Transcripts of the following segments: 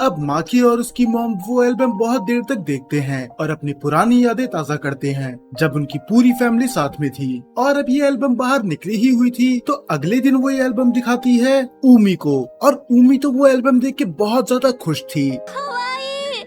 अब माकी और उसकी मॉम वो एल्बम बहुत देर तक देखते हैं और अपनी पुरानी यादें ताज़ा करते हैं जब उनकी पूरी फैमिली साथ में थी। और अब ये एल्बम बाहर निकली ही हुई थी तो अगले दिन वो ये एल्बम दिखाती है ऊमी को, और ऊमी तो वो एल्बम देख के बहुत ज्यादा खुश थी।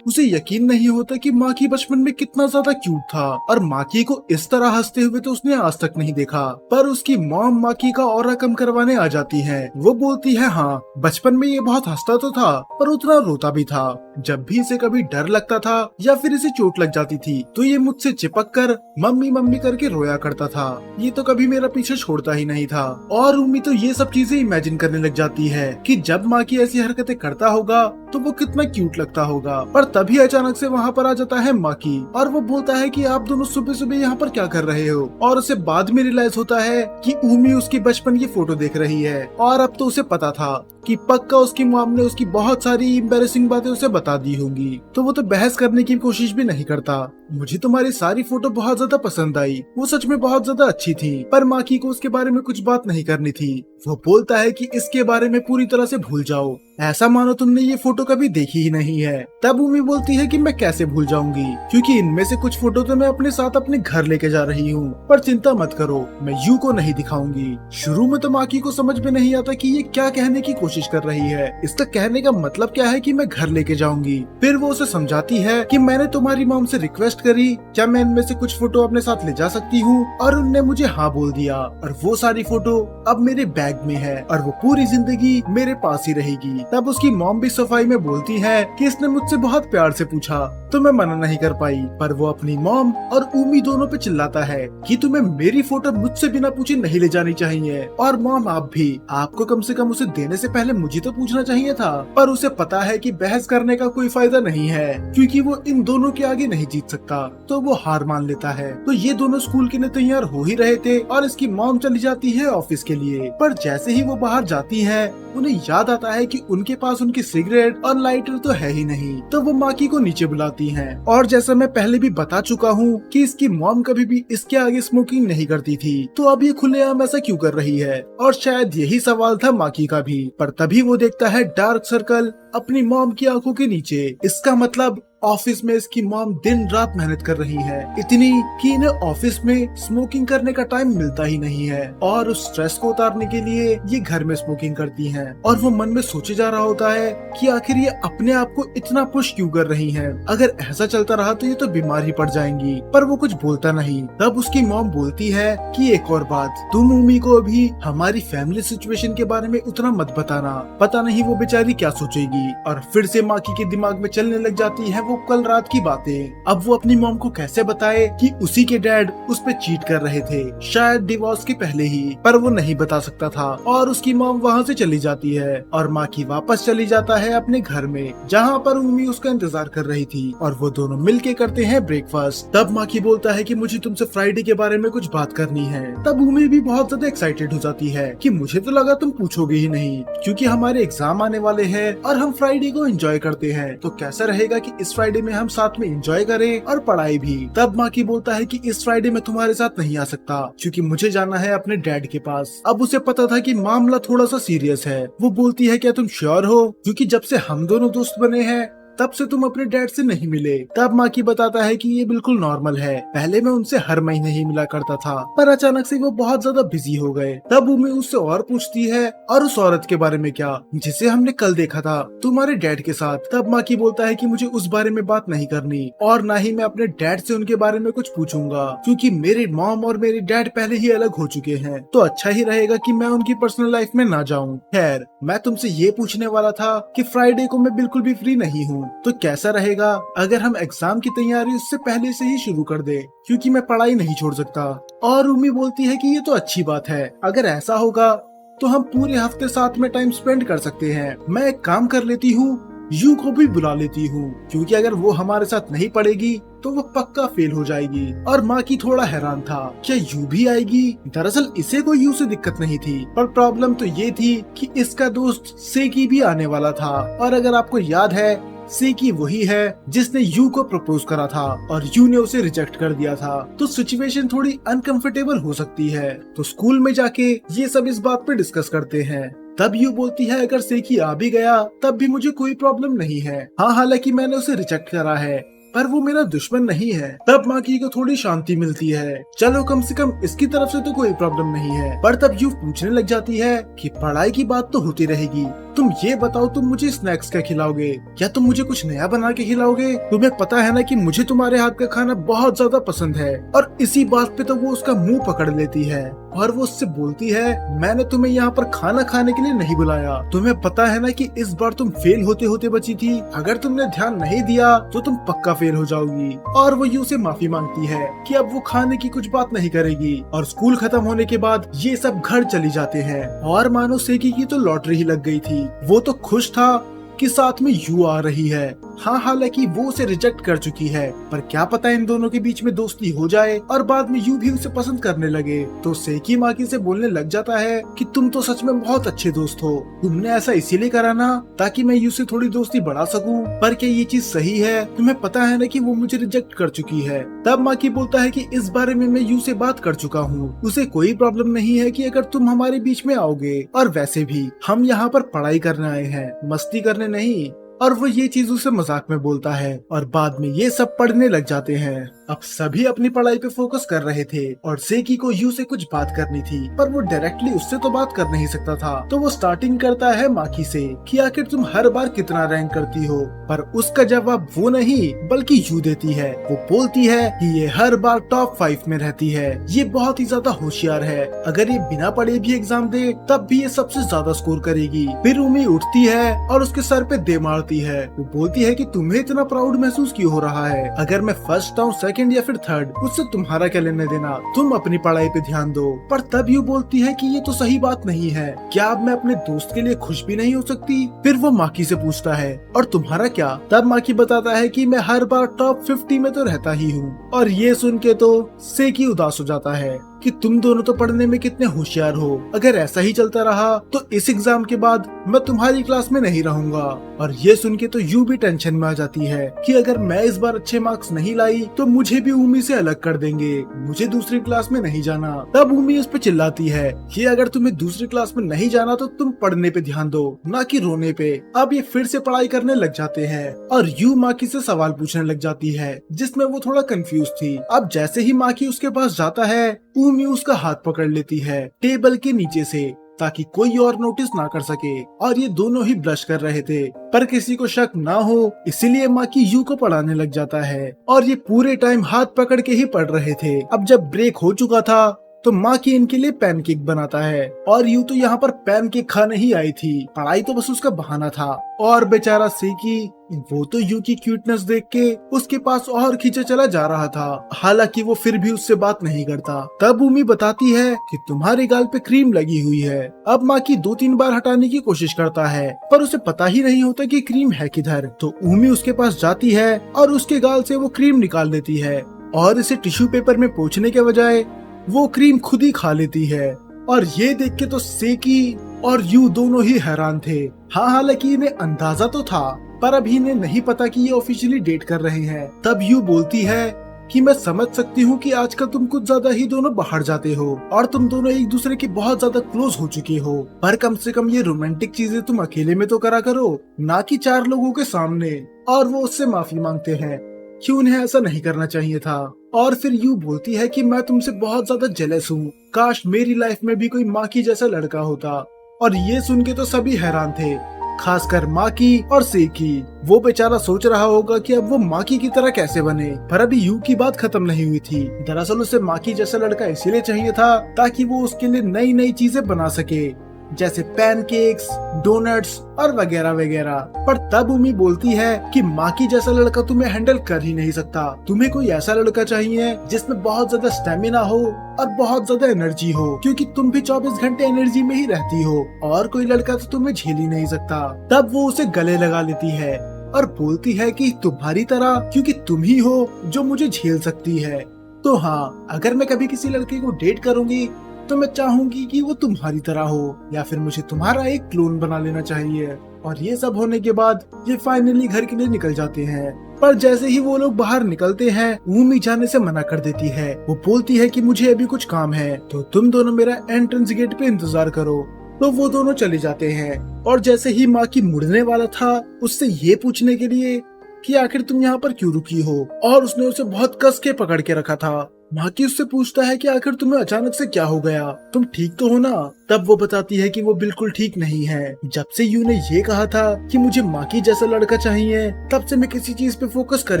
उसे यकीन नहीं होता कि माकी बचपन में कितना ज्यादा क्यूट था, और माकी को इस तरह हंसते हुए तो उसने आज तक नहीं देखा। पर उसकी मॉम माकी का ऑरा कम करवाने आ जाती है। वो बोलती है, हाँ बचपन में ये बहुत हंसता तो था पर उतना रोता भी था। जब भी इसे कभी डर लगता था या फिर इसे चोट लग जाती थी तो ये मुझसे चिपक कर मम्मी मम्मी करके रोया करता था। ये तो कभी मेरा पीछे छोड़ता ही नहीं था। और उम्मी तो ये सब चीजें इमेजिन करने लग जाती है कि जब माकी ऐसी हरकतें करता होगा तो वो कितना क्यूट लगता होगा। पर तभी अचानक से वहाँ पर आ जाता है माकी और वो बोलता है कि आप दोनों सुबह सुबह यहाँ पर क्या कर रहे हो। और उसे बाद में रियलाइज होता है कि ऊमी उसकी बचपन की फोटो देख रही है। और अब तो उसे पता था कि पक्का उसकी मॉम ने उसकी बहुत सारी एम्बैरेसिंग बातें उसे बता दी होंगी, तो वो तो बहस करने की कोशिश भी नहीं करता। मुझे तुम्हारी सारी फोटो बहुत ज्यादा पसंद आई, वो सच में बहुत ज्यादा अच्छी थी, पर माकी को उसके बारे में कुछ बात नहीं करनी थी। वो बोलता है कि इसके बारे में पूरी तरह से भूल जाओ, ऐसा मानो तुमने ये फोटो कभी देखी ही नहीं है। तब उमी बोलती है कि मैं कैसे भूल जाऊंगी, क्योंकि इनमें से कुछ फोटो तो मैं अपने साथ अपने घर लेके जा रही हूँ। पर चिंता मत करो, मैं यू को नहीं दिखाऊंगी। शुरू में तो माकी को समझ में नहीं आता कि ये क्या कहने की कोशिश कर रही है, इसका कहने का मतलब क्या है कि मैं घर लेके जाऊंगी। फिर वो उसे समझाती है कि मैंने तुम्हारी मॉम से रिक्वेस्ट करी क्या मैं इनमें से कुछ फोटो अपने साथ ले जा सकती हूँ, और उनने मुझे हाँ बोल दिया, और वो सारी फोटो अब मेरे बैग में है और वो पूरी जिंदगी मेरे पास ही रहेगी। तब उसकी मॉम भी सफाई में बोलती है कि इसने मुझसे बहुत प्यार से पूछा तो मैं मना नहीं कर पाई। पर वो अपनी मॉम और ऊमी दोनों पे चिल्लाता है कि तुम्हें मेरी फोटो मुझसे बिना पूछे नहीं ले जानी चाहिए, और मॉम आप भी, आपको कम से कम उसे देने से पहले मुझे तो पूछना चाहिए था। पर उसे पता है कि बहस करने का कोई फायदा नहीं है, क्योंकि वो इन दोनों के आगे नहीं जीत सकता, तो वो हार मान लेता है। तो ये दोनों स्कूल के लिए तैयार हो ही रहे थे और इसकी मॉम चली जाती है ऑफिस के लिए। पर जैसे ही वो बाहर जाती है उन्हें याद आता है कि उनके पास उनकी सिगरेट और लाइटर तो है ही नहीं। तो वो माकी को नीचे बुलाती हैं, और जैसा मैं पहले भी बता चुका हूँ कि इसकी मॉम कभी भी इसके आगे स्मोकिंग नहीं करती थी, तो अब ये खुलेआम ऐसा क्यों कर रही है। और शायद यही सवाल था माकी का भी। पर तभी वो देखता है डार्क सर्कल अपनी मॉम की आंखों के नीचे। इसका मतलब ऑफिस में इसकी मॉम दिन रात मेहनत कर रही है, इतनी कि इन्हें ऑफिस में स्मोकिंग करने का टाइम मिलता ही नहीं है, और उस स्ट्रेस को उतारने के लिए ये घर में स्मोकिंग करती हैं। और वो मन में सोचे जा रहा होता है कि आखिर ये अपने आप को इतना पुश क्यों कर रही हैं, अगर ऐसा चलता रहा तो ये तो बीमार ही पड़ जाएंगी। पर वो कुछ बोलता नहीं। तब उसकी मॉम बोलती है कि एक और बात, तुम उमी को अभी हमारी फैमिली सिचुएशन के बारे में उतना मत बताना, पता नहीं वो बेचारी क्या सोचेगी। और फिर से माकी के दिमाग में चलने लग जाती है वो कल रात की बातें। अब वो अपनी मॉम को कैसे बताए कि उसी के डैड उस पे चीट कर रहे थे, शायद डिवोर्स के पहले ही, पर वो नहीं बता सकता था। और उसकी मॉम वहाँ से चली जाती है और माकी वापस चली जाता है अपने घर में, जहाँ पर उम्मी उसका इंतजार कर रही थी, और वो दोनों मिलके करते हैं ब्रेकफास्ट। तब माकी बोलता है कि मुझे तुमसे फ्राइडे के बारे में कुछ बात करनी है। तब उम्मी भी बहुत ज्यादा एक्साइटेड हो जाती है कि मुझे तो लगा तुम पूछोगे ही नहीं, क्योंकि हमारे एग्जाम आने वाले हैं और हम फ्राइडे को एंजॉय करते हैं, तो कैसा रहेगा कि इस फ्राइडे में हम साथ में एंजॉय करें और पढ़ाई भी। तब माकी बोलता है कि इस फ्राइडे में तुम्हारे साथ नहीं आ सकता, क्योंकि मुझे जाना है अपने डैड के पास। अब उसे पता था कि मामला थोड़ा सा सीरियस है। वो बोलती है क्या तुम श्योर हो, क्योंकि जब से हम दोनों दोस्त बने हैं तब से तुम अपने डैड से नहीं मिले। तब माकी बताता है कि ये बिल्कुल नॉर्मल है, पहले मैं उनसे हर महीने ही मिला करता था, पर अचानक से वो बहुत ज्यादा बिजी हो गए। तब उम्मी उससे और पूछती है, और उस औरत के बारे में क्या जिसे हमने कल देखा था तुम्हारे डैड के साथ। तब माकी बोलता है कि मुझे उस बारे में बात नहीं करनी, और न ही मैं अपने डैड से उनके बारे में कुछ पूछूंगा, क्योंकि मेरे मॉम और मेरे डैड पहले ही अलग हो चुके हैं, तो अच्छा ही रहेगा कि मैं उनकी पर्सनल लाइफ में ना जाऊं। खैर, मैं तुमसे ये पूछने वाला था कि फ्राइडे को मैं बिल्कुल भी फ्री नहीं हूँ, तो कैसा रहेगा अगर हम एग्जाम की तैयारी उससे पहले से ही शुरू कर दे, क्योंकि मैं पढ़ाई नहीं छोड़ सकता। और उम्मी बोलती है कि ये तो अच्छी बात है, अगर ऐसा होगा तो हम पूरे हफ्ते साथ में टाइम स्पेंड कर सकते हैं। मैं एक काम कर लेती हूँ, यू को भी बुला लेती हूँ, क्योंकि अगर वो हमारे साथ नहीं पढ़ेगी तो वो पक्का फेल हो जाएगी। और माँ की थोड़ा हैरान था, क्या यू भी आएगी। दरअसल इसे कोई यू से दिक्कत नहीं थी, पर प्रॉब्लम तो ये थी कि इसका दोस्त सेकी भी आने वाला था। और अगर आपको याद है, सेकी वही है जिसने यू को प्रपोज करा था और यू ने उसे रिजेक्ट कर दिया था, तो सिचुएशन थोड़ी अनकंफर्टेबल हो सकती है। तो स्कूल में जाके ये सब इस बात पे डिस्कस करते हैं। तब यू बोलती है अगर सेकी आ भी गया तब भी मुझे कोई प्रॉब्लम नहीं है। हाँ, हालांकि मैंने उसे रिजेक्ट करा है पर वो मेरा दुश्मन नहीं है। तब माकी को थोड़ी शांति मिलती है, चलो कम से कम इसकी तरफ से तो कोई प्रॉब्लम नहीं है। पर तब यू पूछने लग जाती है कि पढ़ाई की बात तो होती रहेगी, तुम ये बताओ तुम मुझे स्नैक्स क्या खिलाओगे, क्या तुम मुझे कुछ नया बना के खिलाओगे? तुम्हें पता है ना कि मुझे तुम्हारे हाथ का खाना बहुत ज्यादा पसंद है। और इसी बात पे तो वो उसका मुंह पकड़ लेती है और वो उससे बोलती है मैंने तुम्हें यहाँ पर खाना खाने के लिए नहीं बुलाया, तुम्हें पता है ना कि इस बार तुम फेल होते होते बची थी, अगर तुमने ध्यान नहीं दिया तो तुम पक्का फेल हो जाओगी। और वो यू से माफी मांगती है कि अब वो खाने की कुछ बात नहीं करेगी। और स्कूल खत्म होने के बाद ये सब घर चली जाते हैं और मानो सेकी की तो लॉटरी ही लग गई थी। वो तो खुश था कि साथ में यू आ रही है। हाँ, हालांकि वो उसे रिजेक्ट कर चुकी है, पर क्या पता इन दोनों के बीच में दोस्ती हो जाए और बाद में यू भी उसे पसंद करने लगे। तो सेकी माकी से बोलने लग जाता है कि तुम तो सच में बहुत अच्छे दोस्त हो, तुमने ऐसा इसीलिए करा ना ताकि मैं यू से थोड़ी दोस्ती बढ़ा सकूं। पर क्या ये चीज सही है? तुम्हें पता है ना कि वो मुझे रिजेक्ट कर चुकी है। तब माकी बोलता है कि इस बारे में मैं यू से बात कर चुका हूँ, उसे कोई प्रॉब्लम नहीं है कि अगर तुम हमारे बीच में आओगे। और वैसे भी हम यहाँ पर पढ़ाई करने आए हैं, मस्ती करने नहीं। और वो ये चीज उसे मजाक में बोलता है और बाद में ये सब पढ़ने लग जाते हैं। अब सभी अपनी पढ़ाई पे फोकस कर रहे थे और सेकी को यू से कुछ बात करनी थी, पर वो डायरेक्टली उससे तो बात कर नहीं सकता था। तो वो स्टार्टिंग करता है माकी से कि आखिर तुम हर बार कितना रैंक करती हो, पर उसका जवाब वो नहीं बल्कि यू देती है। वो बोलती है कि ये हर बार टॉप 5 में रहती है, ये बहुत ही ज्यादा होशियार है, अगर ये बिना पढ़े भी एग्जाम दे तब भी ये सबसे ज्यादा स्कोर करेगी। फिर उमी उठती है और उसके सर पे दे मारती है। वो बोलती है कि तुम्हें इतना प्राउड महसूस क्यों हो रहा है, अगर मैं फर्स्ट आऊँ सेकंड या फिर थर्ड उससे तुम्हारा क्या लेने देना, तुम अपनी पढ़ाई पे ध्यान दो। पर तब यू बोलती है कि ये तो सही बात नहीं है, क्या अब मैं अपने दोस्त के लिए खुश भी नहीं हो सकती? फिर वो माकी से पूछता है और तुम्हारा क्या? तब माकी बताता है कि मैं हर बार टॉप 50 में तो रहता ही हूँ। और ये सुन के तो सेकी उदास हो जाता है कि तुम दोनों तो पढ़ने में कितने होशियार हो, अगर ऐसा ही चलता रहा तो इस एग्जाम के बाद मैं तुम्हारी क्लास में नहीं रहूंगा। और ये सुन के तो यू भी टेंशन में आ जाती है कि अगर मैं इस बार अच्छे मार्क्स नहीं लाई तो मुझे भी उमी से अलग कर देंगे, मुझे दूसरी क्लास में नहीं जाना। तब उमी उस पे चिल्लाती है कि अगर तुम्हें दूसरी क्लास में नहीं जाना तो तुम पढ़ने पे ध्यान दो, ना कि रोने पे। अब ये फिर से पढ़ाई करने लग जाते हैं और यू माकी से सवाल पूछने लग जाती है जिसमें वो थोड़ा कंफ्यूज थी। अब जैसे ही माकी उसके पास जाता है उमी उसका हाथ पकड़ लेती है टेबल के नीचे से ताकि कोई और नोटिस ना कर सके। और ये दोनों ही ब्लश कर रहे थे पर किसी को शक ना हो इसीलिए माकी यू को पढ़ाने लग जाता है और ये पूरे टाइम हाथ पकड़ के ही पढ़ रहे थे। अब जब ब्रेक हो चुका था तो माकी इनके लिए पैनकेक बनाता है और यू तो यहाँ पर पैनकेक खाने ही आई थी, पढ़ाई तो बस उसका बहाना था। और बेचारा सेकी वो तो यू की क्यूटनेस देख के उसके पास और खींचे चला जा रहा था, हालांकि वो फिर भी उससे बात नहीं करता। तब उमी बताती है कि तुम्हारे गाल पे क्रीम लगी हुई है। अब माकी 2-3 बार हटाने की कोशिश करता है पर उसे पता ही नहीं होता कि क्रीम है किधर। तो उमी उसके पास जाती है और उसके गाल से वो क्रीम निकाल देती है और इसे टिश्यू पेपर में पोंछने के बजाय वो क्रीम खुद ही खा लेती है। और ये देख के तो सेकी और यू दोनों ही हैरान थे। हाँ, हालांकि इन्हें अंदाजा तो था पर अभी इन्हें नहीं पता कि ये ऑफिशियली डेट कर रहे हैं। तब यू बोलती है कि मैं समझ सकती हूँ कि आजकल तुम कुछ ज्यादा ही दोनों बाहर जाते हो और तुम दोनों एक दूसरे के बहुत ज्यादा क्लोज हो चुके हो, पर कम से कम ये रोमांटिक चीजें तुम अकेले में तो करा करो, ना कि 4 लोगों के सामने। और वो उससे माफी मांगते हैं कि उन्हें ऐसा नहीं करना चाहिए था। और फिर यू बोलती है कि मैं तुमसे बहुत ज्यादा जेलस हूँ, काश मेरी लाइफ में भी कोई माकी जैसा लड़का होता। और ये सुन के तो सभी हैरान थे, खासकर माकी और सेकी। वो बेचारा सोच रहा होगा कि अब वो माकी की तरह कैसे बने, पर अभी यू की बात खत्म नहीं हुई थी। दरअसल उसे माकी जैसा लड़का इसीलिए चाहिए था ताकि वो उसके लिए नई नई चीजें बना सके, जैसे पैनकेक्स, डोनट्स और वगैरह वगैरह। पर तब उमी बोलती है कि माकी जैसा लड़का तुम्हें हैंडल कर ही नहीं सकता, तुम्हें कोई ऐसा लड़का चाहिए जिसमें बहुत ज्यादा स्टेमिना हो और बहुत ज्यादा एनर्जी हो, क्योंकि तुम भी 24 घंटे एनर्जी में ही रहती हो और कोई लड़का तो तुम्हें झेल ही नहीं सकता। तब वो उसे गले लगा लेती है और बोलती है कि तुम्हारी तरह, क्योंकि तुम ही हो जो मुझे झेल सकती है। तो हाँ, अगर मैं कभी किसी लड़के को डेट करूंगी तो मैं चाहूंगी कि वो तुम्हारी तरह हो या फिर मुझे तुम्हारा एक क्लोन बना लेना चाहिए। और ये सब होने के बाद ये फाइनली घर के लिए निकल जाते हैं। पर जैसे ही वो लोग बाहर निकलते हैं उमी जाने से मना कर देती है। वो बोलती है कि मुझे अभी कुछ काम है तो तुम दोनों मेरा एंट्रेंस गेट पे इंतजार करो। तो वो दोनों चले जाते हैं। और जैसे ही माकी मुड़ने वाला था उससे ये पूछने के लिए कि आखिर तुम यहाँ पर क्यों रुकी हो, और उसने उसे बहुत कस के पकड़ के रखा था। माकी उससे पूछता है कि आखिर तुम्हें अचानक से क्या हो गया, तुम ठीक तो हो ना। तब वो बताती है कि वो बिल्कुल ठीक नहीं है। जब से यू ने ये कहा था कि मुझे माकी जैसा लड़का चाहिए, तब से मैं किसी चीज पे फोकस कर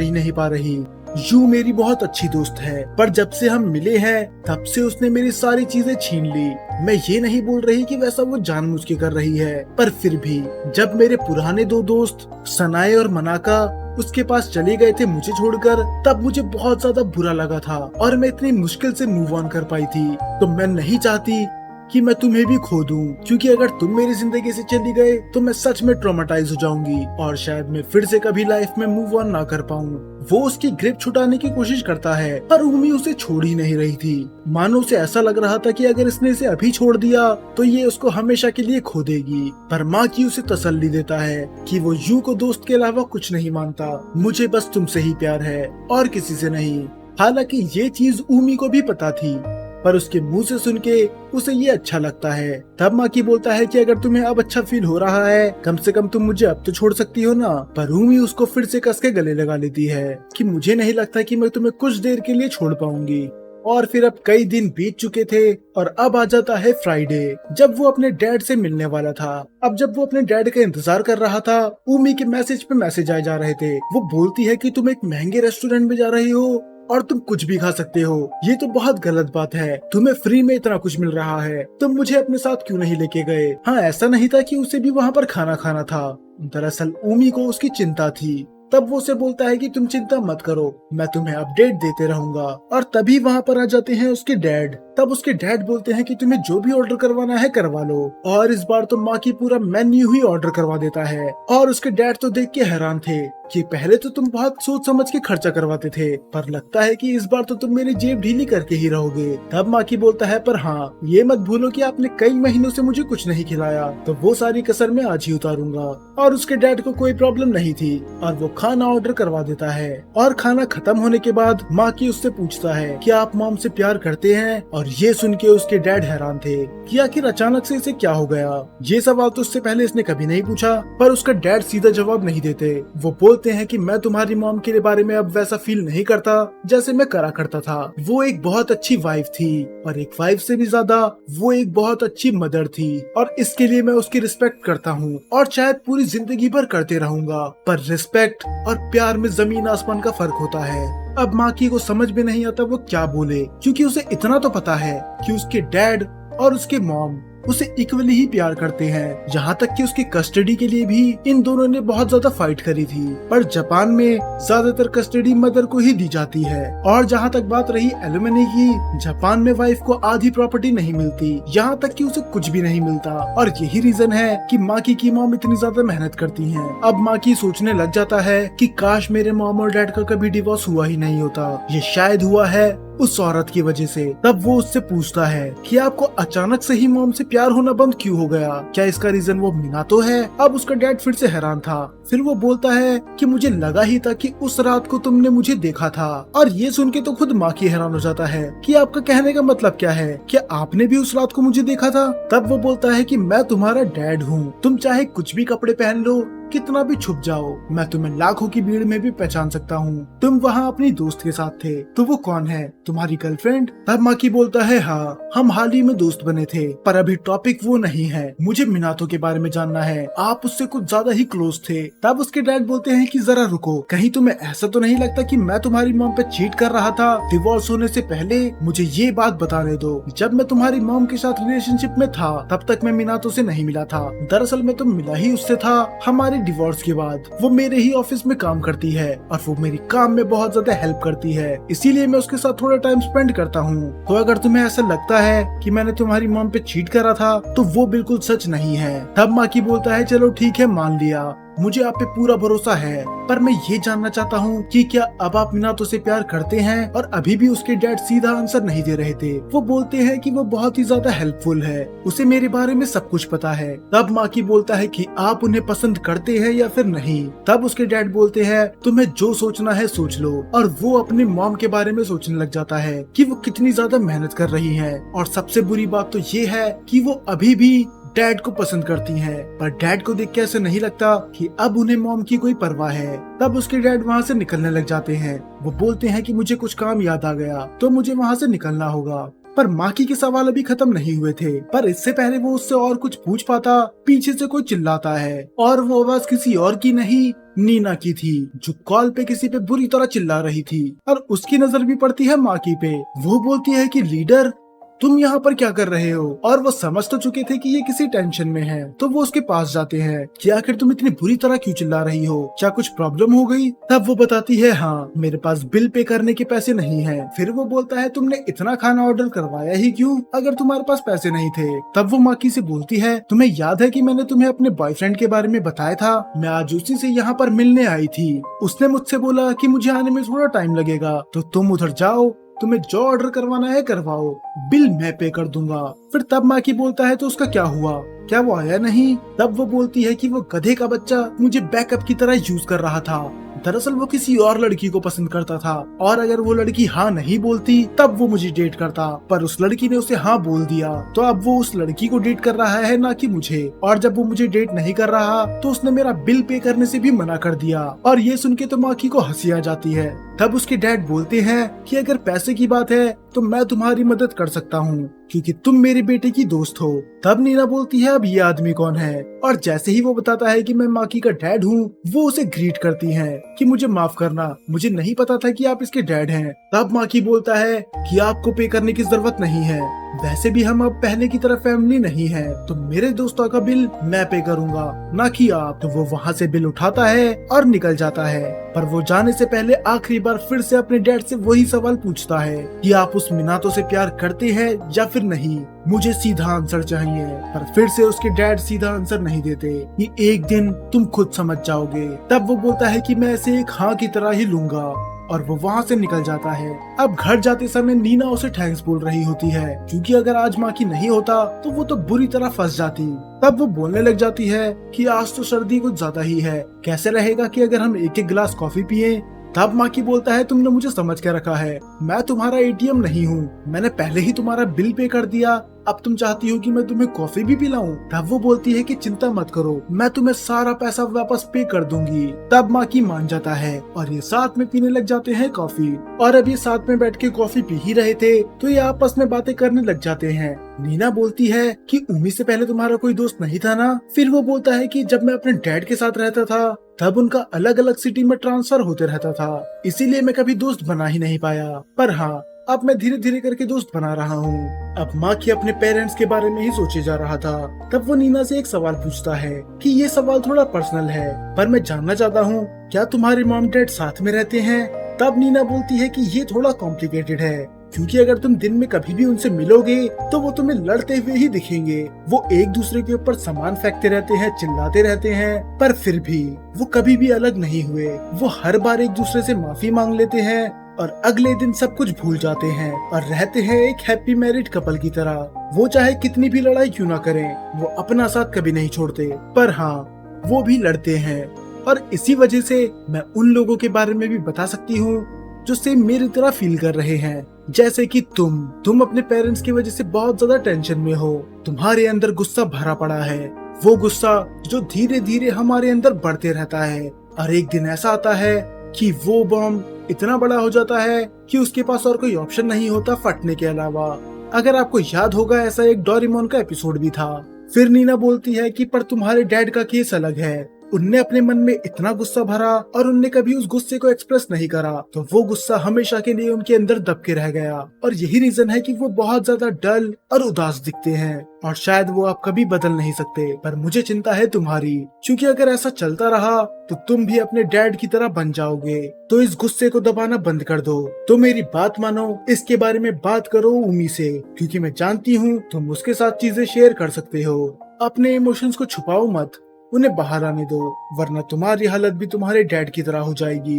ही नहीं पा रही। यू मेरी बहुत अच्छी दोस्त है, पर जब से हम मिले हैं तब से उसने मेरी सारी चीजें छीन ली। मैं ये नहीं बोल रही कि वैसा वो जानबूझ के कर रही है, पर फिर भी जब मेरे पुराने दो दोस्त सनाए और मनाका उसके पास चले गए थे मुझे छोड़कर, तब मुझे बहुत ज्यादा बुरा लगा था और मैं इतनी मुश्किल से मूव ऑन कर पाई थी। तो मैं नहीं चाहती कि मैं तुम्हें भी खो दूं, क्योंकि अगर तुम मेरी जिंदगी से चली गए तो मैं सच में ट्रॉमेटाइज हो जाऊंगी और शायद मैं फिर से कभी लाइफ में मूव ऑन ना कर पाऊं। वो उसकी ग्रिप छुटाने की कोशिश करता है, पर उमी उसे छोड़ ही नहीं रही थी। मानो उसे ऐसा लग रहा था कि अगर इसने इसे अभी छोड़ दिया तो ये उसको हमेशा के लिए खो देगी। पर माकी उसे तसल्ली देता है कि वो यू को दोस्त के अलावा कुछ नहीं मानता, मुझे बस तुमसे ही प्यार है और किसी से नहीं। हालांकि ये चीज उमी को भी पता थी, पर उसके मुंह से सुन के उसे ये अच्छा लगता है। तब माकी बोलता है कि अगर तुम्हें अब अच्छा फील हो रहा है, कम से कम तुम मुझे अब तो छोड़ सकती हो ना। पर उमी उसको फिर से कस के गले लगा लेती है कि मुझे नहीं लगता कि मैं तुम्हें कुछ देर के लिए छोड़ पाऊंगी। और फिर अब कई दिन बीत चुके थे और अब आ जाता है फ्राइडे, जब वो अपने डैड से मिलने वाला था। अब जब वो अपने डैड का इंतजार कर रहा था, उमी के मैसेज पे मैसेज आए जा रहे थे। वो बोलती है कि तुम एक महंगे रेस्टोरेंट में जा रही हो और तुम कुछ भी खा सकते हो, ये तो बहुत गलत बात है। तुम्हें फ्री में इतना कुछ मिल रहा है, तुम मुझे अपने साथ क्यों नहीं लेके गए। हाँ, ऐसा नहीं था कि उसे भी वहाँ पर खाना खाना था, दरअसल उमी को उसकी चिंता थी। तब वो उसे बोलता है कि तुम चिंता मत करो, मैं तुम्हें अपडेट देते रहूंगा। और तभी वहाँ पर आ जाते हैं उसके डैड। तब उसके डैड बोलते हैं कि तुम्हें जो भी ऑर्डर करवाना है करवा लो। और इस बार तो माँ की पूरा मेन्यू ही ऑर्डर करवा देता है। और उसके डैड तो देख के हैरान थे कि पहले तो तुम बहुत सोच समझ के खर्चा करवाते थे, पर लगता है कि इस बार तो तुम मेरी जेब ढीली करके ही रहोगे। तब माँ की बोलता है, पर हाँ ये मत भूलो कि आपने कई महीनों से मुझे कुछ नहीं खिलाया, तो वो सारी कसर मैं आज ही उतारूंगा। और उसके डैड को कोई प्रॉब्लम नहीं थी और वो खाना ऑर्डर करवा देता है। और खाना खत्म होने के बाद माँ की उससे पूछता है कि आप मॉम से प्यार करते हैं। और ये सुन के उसके डैड हैरान थे कि आखिर अचानक से इसे क्या हो गया। ये सवाल तो उससे पहले इसने कभी नहीं पूछा, पर उसका डैड सीधा जवाब नहीं देते। वो बोलते हैं कि मैं तुम्हारी मॉम के बारे में अब वैसा फील नहीं करता जैसे मैं करा करता था। वो एक बहुत अच्छी वाइफ थी, और एक वाइफ से भी ज्यादा वो एक बहुत अच्छी मदर थी, और इसके लिए मैं उसकी रिस्पेक्ट करता हूँ और शायद पूरी जिंदगी भर करते रहूंगा। पर रिस्पेक्ट और प्यार में जमीन आसमान का फर्क होता है। अब माकी को समझ में नहीं आता वो क्या बोले, क्योंकि उसे इतना तो पता है कि उसके डैड और उसके मॉम उसे इक्वली ही प्यार करते हैं। यहाँ तक कि उसकी कस्टडी के लिए भी इन दोनों ने बहुत ज्यादा फाइट करी थी, पर जापान में ज्यादातर कस्टडी मदर को ही दी जाती है। और जहाँ तक बात रही एलिमनी की, जापान में वाइफ को आधी प्रॉपर्टी नहीं मिलती, यहाँ तक कि उसे कुछ भी नहीं मिलता। और यही रीजन है कि माकी की मॉम इतनी ज्यादा मेहनत करती है। अब माकी सोचने लग जाता है कि काश मेरे मॉम और डैड का कभी डिवोर्स हुआ ही नहीं होता, ये शायद हुआ है उस औरत की वजह से। तब वो उससे पूछता है कि आपको अचानक से ही मॉम से प्यार होना बंद क्यों हो गया, क्या इसका रीजन वो मिनातो है। अब उसका डैड फिर से हैरान था। फिर वो बोलता है कि मुझे लगा ही था कि उस रात को तुमने मुझे देखा था। और ये सुन के तो खुद माकी हैरान हो जाता है कि आपका कहने का मतलब क्या है, क्या आपने भी उस रात को मुझे देखा था। तब वो बोलता है कि मैं तुम्हारा डैड हूँ, तुम चाहे कुछ भी कपड़े पहन लो, कितना भी छुप जाओ, मैं तुम्हें लाखों की भीड़ में भी पहचान सकता हूँ। तुम वहाँ अपनी दोस्त के साथ थे, तो वो कौन है, तुम्हारी गर्लफ्रेंड। तब माकी बोलता है, हाँ हम हाल ही में दोस्त बने थे, पर अभी टॉपिक वो नहीं है, मुझे मिनातो के बारे में जानना है, आप उससे कुछ ज्यादा ही क्लोज थे। तब उसके डैड बोलते हैं कि जरा रुको, कहीं तुम्हें ऐसा तो नहीं लगता कि मैं तुम्हारी मॉम पे चीट कर रहा था डिवोर्स होने से पहले। मुझे ये बात बताने दो, जब मैं तुम्हारी मॉम के साथ रिलेशनशिप में था तब तक मैं मिनातो से नहीं मिला था। दरअसल मैं तो मिला ही उससे था हमारे डिवोर्स के बाद। वो मेरे ही ऑफिस में काम करती है और वो मेरी काम में बहुत ज्यादा हेल्प करती है, इसीलिए मैं उसके साथ थोड़ा टाइम स्पेंड करता हूँ। तो अगर तुम्हें ऐसा लगता है कि मैंने तुम्हारी मॉम पे चीट करा था तो वो बिल्कुल सच नहीं है। तब माकी बोलता है, चलो ठीक है मान लिया, मुझे आप पे पूरा भरोसा है, पर मैं ये जानना चाहता हूँ कि क्या अब आप मिनातो से प्यार करते हैं। और अभी भी उसके डैड सीधा आंसर नहीं दे रहे थे। वो बोलते हैं कि वो बहुत ही ज्यादा हेल्पफुल है, उसे मेरे बारे में सब कुछ पता है। तब माकी बोलता है कि आप उन्हें पसंद करते हैं या फिर नहीं। तब उसके डैड बोलते हैं, तुम्हें जो सोचना है सोच लो। और वो अपने मॉम के बारे में सोचने लग जाता है कि वो कितनी ज्यादा मेहनत कर रही है। और सबसे बुरी बात तो ये है कि वो अभी भी डैड को पसंद करती हैं, पर डैड को देख के ऐसे नहीं लगता कि अब उन्हें मॉम की कोई परवाह है। तब उसके डैड वहाँ से निकलने लग जाते हैं। वो बोलते हैं कि मुझे कुछ काम याद आ गया तो मुझे वहाँ से निकलना होगा। पर माकी के सवाल अभी खत्म नहीं हुए थे, पर इससे पहले वो उससे और कुछ पूछ पाता, पीछे से कोई चिल्लाता है और वो आवाज किसी और की नहीं, नीना की थी, जो कॉल पे किसी पे बुरी तरह चिल्ला रही थी। और उसकी नजर भी पड़ती है माकी पे। वो बोलती है कि लीडर, तुम यहाँ पर क्या कर रहे हो? और वो समझ तो चुके थे कि ये किसी टेंशन में है, तो वो उसके पास जाते हैं कि आखिर तुम इतनी बुरी तरह क्यों चिल्ला रही हो? क्या कुछ प्रॉब्लम हो गई? तब वो बताती है, हाँ, मेरे पास बिल पे करने के पैसे नहीं है। फिर वो बोलता है, तुमने इतना खाना ऑर्डर करवाया ही क्यों अगर तुम्हारे पास पैसे नहीं थे? तब वो माकी से बोलती है, तुम्हें याद है कि मैंने तुम्हें अपने बॉयफ्रेंड के बारे में बताया था? मैं आज उसी से यहाँ पर मिलने आई थी। उसने मुझसे बोला कि मुझे आने में थोड़ा टाइम लगेगा, तो तुम उधर जाओ, तुम्हें जो ऑर्डर करवाना है करवाओ, बिल मैं पे कर दूंगा। फिर तब माकी बोलता है, तो उसका क्या हुआ? क्या वो आया नहीं? तब वो बोलती है कि वो गधे का बच्चा मुझे बैकअप की तरह यूज कर रहा था। दरअसल वो किसी और लड़की को पसंद करता था, और अगर वो लड़की हाँ नहीं बोलती तब वो मुझे डेट करता, पर उस लड़की ने उसे हाँ बोल दिया, तो अब वो उस लड़की को डेट कर रहा है, ना कि मुझे। और जब वो मुझे डेट नहीं कर रहा तो उसने मेरा बिल पे करने से भी मना कर दिया। और ये सुन के तो माकी को हंसी आ जाती है। तब उसके डैड बोलते हैं कि अगर पैसे की बात है तो मैं तुम्हारी मदद कर सकता हूँ, क्योंकि तुम मेरे बेटे की दोस्त हो। तब नीना बोलती है, अब ये आदमी कौन है? और जैसे ही वो बताता है कि मैं माकी का डैड हूँ, वो उसे ग्रीट करती है कि मुझे माफ करना, मुझे नहीं पता था कि आप इसके डैड हैं। तब माकी बोलता है कि आपको पे करने की जरूरत नहीं है, वैसे भी हम अब पहले की तरह फैमिली नहीं है, तो मेरे दोस्तों का बिल मैं पे करूंगा, ना कि आप। तो वो वहाँ से बिल उठाता है और निकल जाता है। पर वो जाने से पहले आखिरी बार फिर से अपने डैड से वही सवाल पूछता है कि आप उस मिनातो से प्यार करते हैं या फिर नहीं? मुझे सीधा आंसर चाहिए। पर फिर से उसके डैड सीधा आंसर नहीं देते कि एक दिन तुम खुद समझ जाओगे। तब वो बोलता है कि मैं ऐसे एक हाँ की तरह ही लूंगा, और वो वहाँ से निकल जाता है। अब घर जाते समय नीना उसे थैंक्स बोल रही होती है, क्योंकि अगर आज माकी नहीं होता तो वो तो बुरी तरह फंस जाती। तब वो बोलने लग जाती है कि आज तो सर्दी कुछ ज्यादा ही है, कैसे रहेगा कि अगर हम एक एक गिलास कॉफी पिए? तब माकी बोलता है, तुमने मुझे समझ के रखा है, मैं तुम्हारा एटीएम नहीं हूँ, मैंने पहले ही तुम्हारा बिल पे कर दिया, अब तुम चाहती हो कि मैं तुम्हें कॉफी भी पिलाऊं? तब वो बोलती है कि चिंता मत करो, मैं तुम्हें सारा पैसा वापस पे कर दूंगी। तब माकी मान जाता है और ये साथ में पीने लग जाते हैं कॉफी। और अब ये साथ में बैठ के कॉफी पी ही रहे थे तो ये आपस में बातें करने लग जाते हैं। नीना बोलती है कि उम्मी से पहले तुम्हारा कोई दोस्त नहीं था ना? फिर वो बोलता है कि जब मैं अपने डैड के साथ रहता था तब उनका अलग अलग सिटी में ट्रांसफर होते रहता था, इसीलिए मैं कभी दोस्त बना ही नहीं पाया। पर हाँ, अब मैं धीरे धीरे करके दोस्त बना रहा हूँ। अब माकी अपने पेरेंट्स के बारे में ही सोचे जा रहा था। तब वो नीना से एक सवाल पूछता है कि ये सवाल थोड़ा पर्सनल है, पर मैं जानना चाहता हूँ, क्या तुम्हारे मॉम डैड साथ में रहते हैं? तब नीना बोलती है कि ये थोड़ा कॉम्प्लिकेटेड है, क्योंकि अगर तुम दिन में कभी भी उनसे मिलोगे तो वो तुम्हें लड़ते हुए ही दिखेंगे। वो एक दूसरे के ऊपर सामान फेंकते रहते हैं, चिल्लाते रहते हैं, पर फिर भी वो कभी भी अलग नहीं हुए। वो हर बार एक दूसरे से माफी मांग लेते हैं और अगले दिन सब कुछ भूल जाते हैं और रहते हैं एक हैप्पी मैरिड कपल की तरह। वो चाहे कितनी भी लड़ाई क्यों ना करें, वो अपना साथ कभी नहीं छोड़ते। पर हाँ, वो भी लड़ते हैं, और इसी वजह से मैं उन लोगों के बारे में भी बता सकती हूँ जो सेम मेरी तरह फील कर रहे हैं। जैसे कि तुम अपने पेरेंट्स की वजह से बहुत ज्यादा टेंशन में हो, तुम्हारे अंदर गुस्सा भरा पड़ा है, वो गुस्सा जो धीरे धीरे हमारे अंदर बढ़ते रहता है, और एक दिन ऐसा आता है कि वो बम इतना बड़ा हो जाता है कि उसके पास और कोई ऑप्शन नहीं होता फटने के अलावा। अगर आपको याद होगा, ऐसा एक डोरेमोन का एपिसोड भी था। फिर नीना बोलती है कि पर तुम्हारे डैड का केस अलग है, उनने अपने मन में इतना गुस्सा भरा और उनने कभी उस गुस्से को एक्सप्रेस नहीं करा, तो वो गुस्सा हमेशा के लिए उनके अंदर दब के रह गया। और यही रीजन है कि वो बहुत ज्यादा डल और उदास दिखते हैं, और शायद वो आप कभी बदल नहीं सकते। पर मुझे चिंता है तुम्हारी, क्योंकि अगर ऐसा चलता रहा तो तुम भी अपने डैड की तरह बन जाओगे। तो इस गुस्से को दबाना बंद कर दो, तो मेरी बात मानो, इसके बारे में बात करो उम्मी से, क्योंकि मैं जानती हूँ तुम उसके साथ चीजें शेयर कर सकते हो। अपने इमोशंस को छुपाओ मत, उन्हें बाहर आने दो, वरना तुम्हारी हालत भी तुम्हारे डैड की तरह हो जाएगी।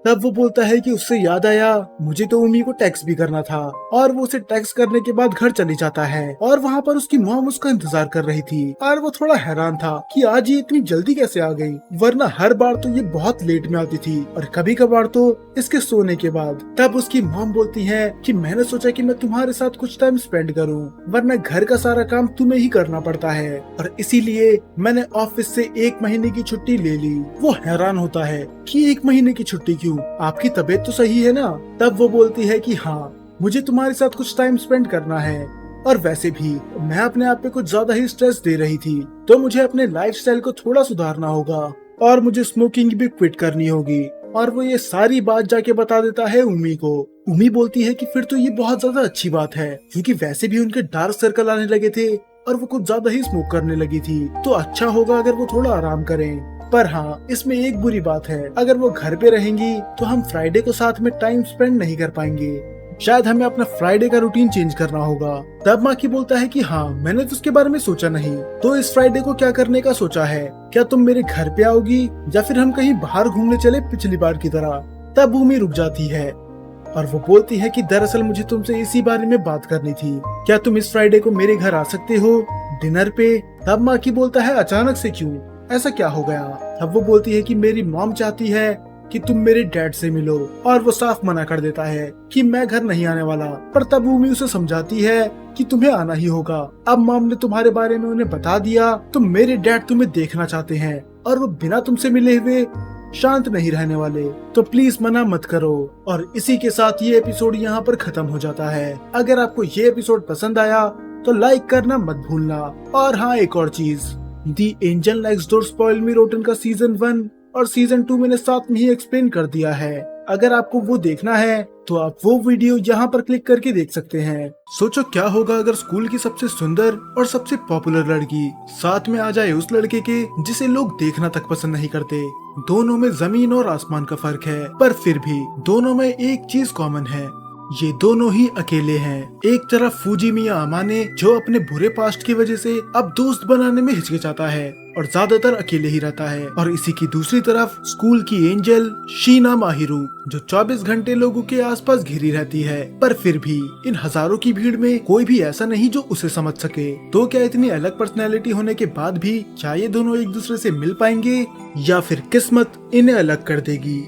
तब वो बोलता है कि उससे याद आया मुझे तो उमी को टेक्स्ट भी करना था, और वो उसे टेक्स्ट करने के बाद घर चली जाता है और वहाँ पर उसकी मॉम उसका इंतजार कर रही थी और वो थोड़ा हैरान था कि आज ये इतनी जल्दी कैसे आ गई, वरना हर बार तो ये बहुत लेट में आती थी और कभी कभार तो इसके सोने के बाद। तब उसकी मॉम बोलती है कि मैंने सोचा कि मैं तुम्हारे साथ कुछ टाइम स्पेंड करूं, वरना घर का सारा काम तुम्हें ही करना पड़ता है और इसीलिए मैंने ऑफिस से 1 महीने की छुट्टी ले ली। वो हैरान होता है कि 1 महीने की छुट्टी क्यों, आपकी तबीयत तो सही है ना। तब वो बोलती है कि हाँ, मुझे तुम्हारे साथ कुछ टाइम स्पेंड करना है और वैसे भी मैं अपने आप पे कुछ ज्यादा ही स्ट्रेस दे रही थी, तो मुझे अपने लाइफस्टाइल को थोड़ा सुधारना होगा और मुझे स्मोकिंग भी क्विट करनी होगी। और वो ये सारी बात जाके बता देता है उमी को। उमी बोलती है कि फिर तो ये बहुत ज्यादा अच्छी बात है, क्योंकि वैसे भी उनके डार्क सर्कल आने लगे थे और वो कुछ ज्यादा ही स्मोक करने लगी थी, तो अच्छा होगा अगर वो थोड़ा आराम करें। पर हाँ, इसमें एक बुरी बात है, अगर वो घर पे रहेंगी तो हम फ्राइडे को साथ में टाइम स्पेंड नहीं कर पाएंगे, शायद हमें अपना फ्राइडे का रूटीन चेंज करना होगा। तब माकी बोलता है कि हाँ, मैंने तो उसके बारे में सोचा नहीं, तो इस फ्राइडे को क्या करने का सोचा है, क्या तुम मेरे घर पे आओगी या फिर हम कहीं बाहर घूमने चले पिछली बार की तरह। तब भूमि रुक जाती है और वो बोलती है कि दरअसल मुझे तुमसे इसी बारे में बात करनी थी, क्या तुम इस फ्राइडे को मेरे घर आ सकते हो डिनर पे। तब माकी बोलता है अचानक से क्यों, ऐसा क्या हो गया। तब वो बोलती है कि मेरी मॉम चाहती है कि तुम मेरे डैड से मिलो, और वो साफ मना कर देता है कि मैं घर नहीं आने वाला। पर तब भूमि उसे समझाती है कि तुम्हें आना ही होगा, अब मॉम ने तुम्हारे बारे में उन्हें बता दिया तो मेरे डैड तुम्हें देखना चाहते हैं और वो बिना तुमसे मिले हुए शांत नहीं रहने वाले, तो प्लीज मना मत करो। और इसी के साथ ये एपिसोड यहाँ पर खत्म हो जाता है। अगर आपको ये एपिसोड पसंद आया तो लाइक करना मत भूलना। और हाँ, एक और चीज, दी एंजल नेक्स्ट डोर स्पॉइल मी रोटन का सीजन 1 और सीजन 2 मैंने साथ में ही एक्सप्लेन कर दिया है। अगर आपको वो देखना है तो आप वो वीडियो यहाँ पर क्लिक करके देख सकते हैं। सोचो क्या होगा अगर स्कूल की सबसे सुंदर और सबसे पॉपुलर लड़की साथ में आ जाए उस लड़के के जिसे लोग देखना तक पसंद नहीं करते। दोनों में जमीन और आसमान का फर्क है, पर फिर भी दोनों में एक चीज कॉमन है, ये दोनों ही अकेले हैं। एक तरफ फूजिमिया अमाने जो अपने बुरे पास्ट की वजह से अब दोस्त बनाने में हिचकिचाता है और ज्यादातर अकेले ही रहता है, और इसी की दूसरी तरफ स्कूल की एंजल शीना माहिरू जो 24 घंटे लोगों के आसपास घिरी रहती है, पर फिर भी इन हजारों की भीड़ में कोई भी ऐसा नहीं जो उसे समझ सके। तो क्या इतनी अलग पर्सनैलिटी होने के बाद भी क्या ये दोनों एक दूसरे से मिल पाएंगे या फिर किस्मत इन्हें अलग कर देगी।